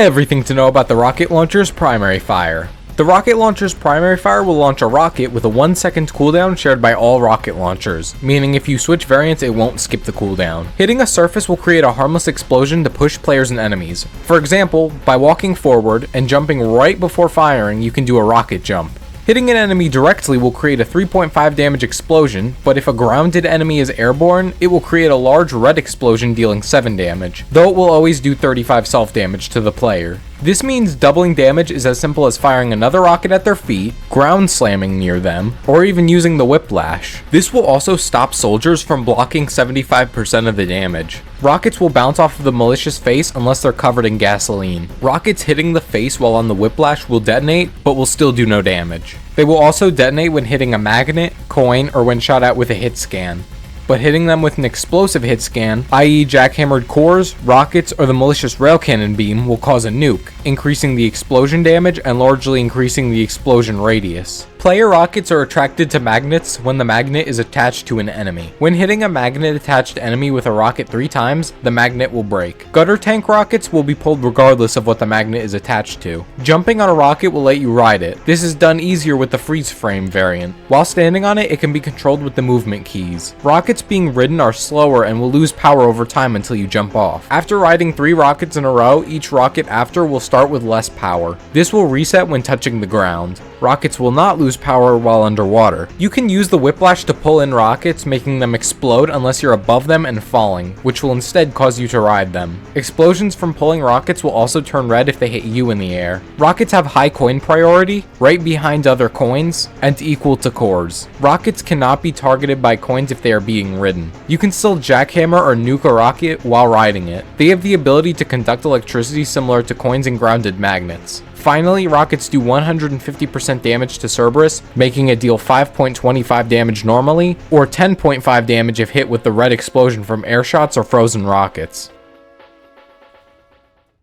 Everything to know about the rocket launcher's primary fire. The rocket launcher's primary fire will launch a rocket with a 1 second cooldown shared by all rocket launchers, meaning if you switch variants it won't skip the cooldown. Hitting a surface will create a harmless explosion to push players and enemies. For example, by walking forward and jumping right before firing, you can do a rocket jump. Hitting an enemy directly will create a 3.5 damage explosion, but if a grounded enemy is airborne, it will create a large red explosion dealing 7 damage, though it will always do 35 self damage to the player. This means doubling damage is as simple as firing another rocket at their feet, ground slamming near them, or even using the whiplash. This will also stop soldiers from blocking 75% of the damage. Rockets will bounce off of the malicious face unless they're covered in gasoline. Rockets hitting the face while on the whiplash will detonate, but will still do no damage. They will also detonate when hitting a magnet, coin, or when shot at with a hit scan. But hitting them with an explosive hit scan, i.e. jackhammered cores, rockets, or the malicious rail cannon beam will cause a nuke, increasing the explosion damage and largely increasing the explosion radius. Player rockets are attracted to magnets when the magnet is attached to an enemy. When hitting a magnet attached enemy with a rocket 3 times, the magnet will break. Gutter tank rockets will be pulled regardless of what the magnet is attached to. Jumping on a rocket will let you ride it. This is done easier with the freeze frame variant. While standing on it, it can be controlled with the movement keys. Rockets being ridden are slower and will lose power over time until you jump off. After riding 3 rockets in a row, each rocket after will start with less power. This will reset when touching the ground. Rockets will not lose power while underwater. You can use the whiplash to pull in rockets, making them explode unless you're above them and falling, which will instead cause you to ride them. Explosions from pulling rockets will also turn red if they hit you in the air. Rockets have high coin priority, right behind other coins, and equal to cores. Rockets cannot be targeted by coins if they are being ridden. You can still jackhammer or nuke a rocket while riding it. They have the ability to conduct electricity similar to coins and grounded magnets. Finally, rockets do 150% damage to Cerberus, making it deal 5.25 damage normally, or 10.5 damage if hit with the red explosion from air shots or frozen rockets.